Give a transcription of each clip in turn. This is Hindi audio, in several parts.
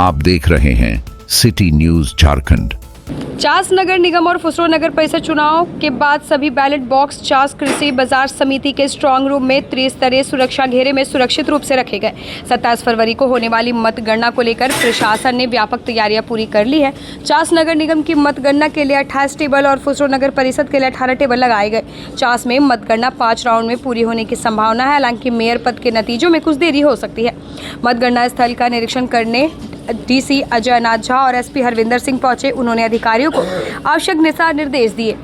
आप देख रहे हैं सिटी न्यूज झारखंड। चास नगर निगम और फुसरो नगर परिषद चुनाव के बाद सभी बैलेट बॉक्स चास कृषि बाजार समिति के स्ट्रांग रूम में त्रिस्तरीय सुरक्षा घेरे में सुरक्षित रूप से रखे गए। 27 फरवरी को होने वाली मतगणना को लेकर प्रशासन ने व्यापक तैयारियां पूरी कर ली है। चास नगर निगम की मतगणना के लिए 28 टेबल और फुसरो नगर परिषद के लिए 18 टेबल लगाए गए। चास में मतगणना 5 राउंड में पूरी होने की संभावना है, हालांकि मेयर पद के नतीजों में कुछ देरी हो सकती है। मतगणना स्थल का निरीक्षण करने डीसी अजय नाथ झा और एसपी हरविंदर सिंह पहुंचे। उन्होंने अधिकारियों को आवश्यक दिशा निर्देश दिए।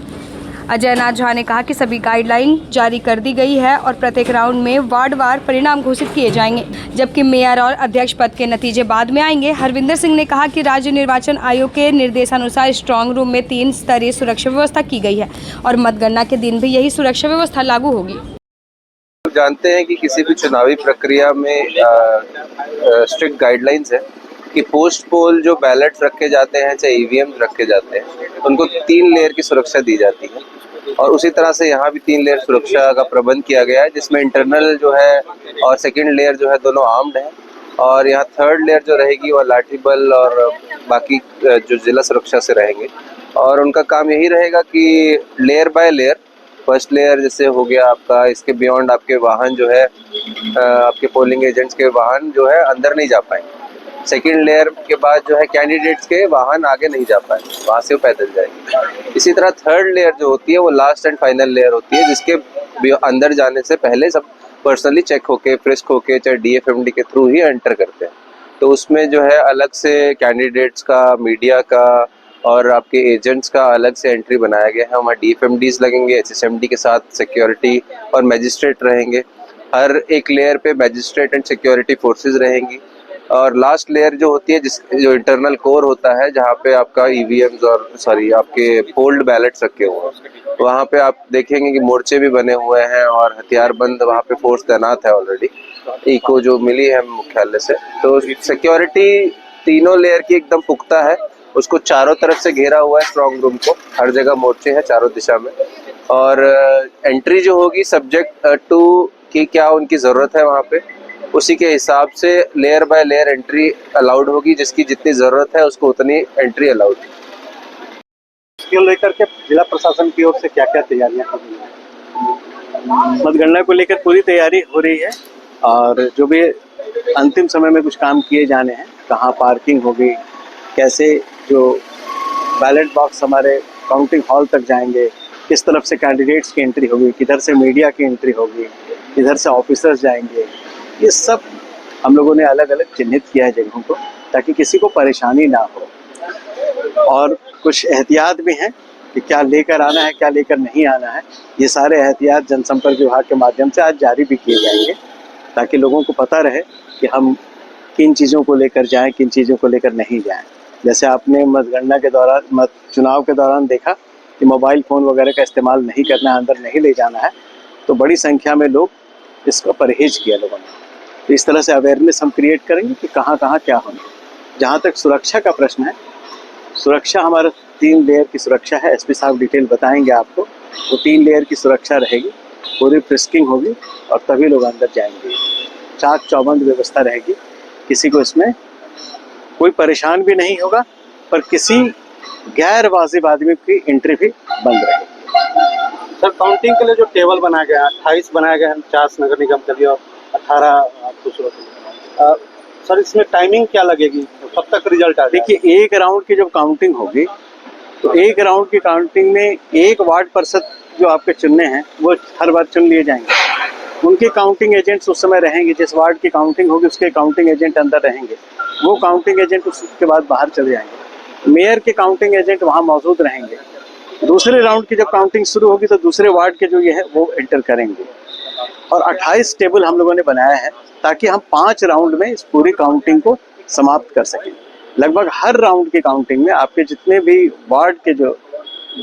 अजय नाथ झा ने कहा कि सभी गाइडलाइन जारी कर दी गई है और प्रत्येक राउंड में वार्डवार परिणाम घोषित किए जाएंगे, जबकि मेयर और अध्यक्ष पद के नतीजे बाद में आएंगे। हरविंदर सिंह ने कहा कि राज्य निर्वाचन आयोग के निर्देशानुसार स्ट्रांग रूम में 3 स्तरीय सुरक्षा व्यवस्था की गई है और मतगणना के दिन भी यही सुरक्षा व्यवस्था लागू होगी। जानते हैं कि किसी भी चुनावी प्रक्रिया में स्ट्रिक्ट गाइडलाइंस है कि पोस्ट पोल जो बैलेट्स रखे जाते हैं, चाहे ईवीएम रखे जाते हैं, उनको 3 लेयर की सुरक्षा दी जाती है और उसी तरह से यहाँ भी 3 लेयर सुरक्षा का प्रबंध किया गया है, जिसमें इंटरनल जो है और सेकंड लेयर जो है दोनों आर्म्ड है और यहाँ थर्ड लेयर जो रहेगी वो लाठी बल और बाकी जो जिला सुरक्षा से रहेंगे और उनका काम यही रहेगा कि layer by layer, first layer जैसे हो गया आपका, इसके बियॉन्ड आपके वाहन जो है, आपके पोलिंग एजेंट्स के वाहन जो है अंदर नहीं जा पाएंगे। सेकेंड लेयर के बाद जो है कैंडिडेट्स के वाहन आगे नहीं जा पाएंगे, वहाँ से वो पैदल जाएंगे। इसी तरह थर्ड लेयर जो होती है वो लास्ट एंड फाइनल लेयर होती है, जिसके अंदर जाने से पहले सब पर्सनली चेक होके, फ्रिस्क होके, चाहे डीएफएमडी के थ्रू ही एंटर करते हैं। तो उसमें जो है अलग से कैंडिडेट्स का, मीडिया का और आपके एजेंट्स का अलग से एंट्री बनाया गया है। वहाँ डीएफएमडीज लगेंगे, एचएसएमडी के साथ सिक्योरिटी और मैजिस्ट्रेट रहेंगे। हर एक लेयर पे मैजिस्ट्रेट एंड सिक्योरिटी फोर्सेस रहेंगी और लास्ट लेयर जो होती है जो इंटरनल कोर होता है, जहाँ पे आपका ईवीएम्स और आपके फोल्ड बैलेट्स रखे हुए हैं, वहाँ पे आप देखेंगे कि मोर्चे भी बने हुए हैं और हथियारबंद वहाँ पे फोर्स तैनात है ऑलरेडी, इको जो मिली है मुख्यालय से। तो सिक्योरिटी तीनों लेयर की एकदम पुख्ता है, उसको चारों तरफ से घेरा हुआ है स्ट्रॉन्ग रूम को, हर जगह मोर्चे हैं चारों दिशा में और एंट्री जो होगी सब्जेक्ट टू कि क्या उनकी ज़रूरत है वहाँ पे, उसी के हिसाब से layer by layer entry allowed होगी, जिसकी जितनी ज़रूरत है उसको उतनी एंट्री अलाउड है। इसको लेकर के जिला प्रशासन की ओर से क्या क्या तैयारियां की गई हैं? मतगणना को लेकर पूरी तैयारी हो रही है और जो भी अंतिम समय में कुछ काम किए जाने हैं, कहाँ पार्किंग होगी, कैसे जो बैलेट बॉक्स हमारे काउंटिंग हॉल तक जाएंगे, किस तरफ से कैंडिडेट्स की एंट्री होगी, किधर से मीडिया की एंट्री होगी, किधर से ऑफिसर्स जाएंगे, ये सब हम लोगों ने अलग अलग चिन्हित किया है जगहों को, ताकि किसी को परेशानी ना हो। और कुछ एहतियात भी हैं कि क्या लेकर आना है, क्या लेकर नहीं आना है। ये सारे एहतियात जनसंपर्क विभाग के माध्यम से आज जारी भी किए जाएंगे, ताकि लोगों को पता रहे कि हम किन चीज़ों को लेकर जाएं, किन चीज़ों को लेकर नहीं जाएं। जैसे आपने मतगणना के दौरान, चुनाव के दौरान देखा कि मोबाइल फ़ोन वगैरह का इस्तेमाल नहीं करना है, अंदर नहीं ले जाना है, तो बड़ी संख्या में लोग इसका परहेज किया लोगों ने। तो इस तरह से अवेयरनेस हम क्रिएट करेंगे कि कहाँ कहाँ क्या होना। जहाँ तक सुरक्षा का प्रश्न है, सुरक्षा हमारा 3 लेयर की सुरक्षा है। एसपी साहब डिटेल बताएंगे आपको। वो 3 लेयर की सुरक्षा रहेगी, पूरी फ्रिस्किंग होगी और तभी लोग अंदर जाएंगे। चाक चौबंद व्यवस्था रहेगी, किसी को इसमें कोई परेशान भी नहीं होगा, पर किसी गैर वाजिब आदमी की एंट्री भी बंद रहेगी। सर, काउंटिंग के लिए जो टेबल बनाया गया है, 28 बनाया गया है चास नगर निगम के लिए और 18 दूसरों के लिए, सर इसमें टाइमिंग क्या लगेगी, कब तक रिजल्ट आ? देखिए, एक राउंड की जब काउंटिंग होगी तो एक राउंड की काउंटिंग में एक वार्ड पार्षद जो आपके चुनने हैं वो हर बार चुन लिए जाएंगे। उनके काउंटिंग एजेंट्स उस समय रहेंगे, जिस वार्ड की काउंटिंग होगी उसके काउंटिंग एजेंट अंदर रहेंगे। वो काउंटिंग एजेंट उसके बाद बाहर चले जाएंगे। मेयर के काउंटिंग एजेंट वहाँ मौजूद रहेंगे। दूसरे राउंड की जब काउंटिंग शुरू होगी तो दूसरे वार्ड के जो ये है वो एंटर करेंगे। और 28 टेबल हम लोगों ने बनाया है ताकि हम 5 राउंड में इस पूरी काउंटिंग को समाप्त कर सकें। लगभग हर राउंड की काउंटिंग में आपके जितने भी वार्ड के जो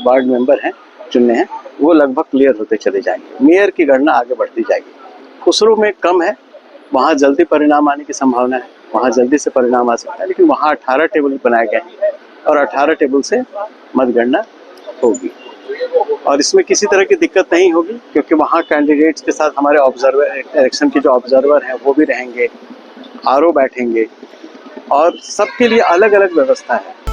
वार्ड मेंबर हैं चुनने हैं, वो लगभग क्लियर होते चले जाएंगे। मेयर की गणना आगे बढ़ती जाएगी। खुसरो में कम है, वहाँ जल्दी परिणाम आने की संभावना है, वहाँ जल्दी से परिणाम आ सकता है, लेकिन वहाँ 18 टेबल बनाए गए हैं और 18 टेबल से मतगणना होगी और इसमें किसी तरह की दिक्कत नहीं होगी, क्योंकि वहाँ कैंडिडेट्स के साथ हमारे ऑब्जर्वर, इलेक्शन के जो ऑब्जर्वर हैं वो भी रहेंगे, आरओ बैठेंगे और सबके लिए अलग अलग व्यवस्था है।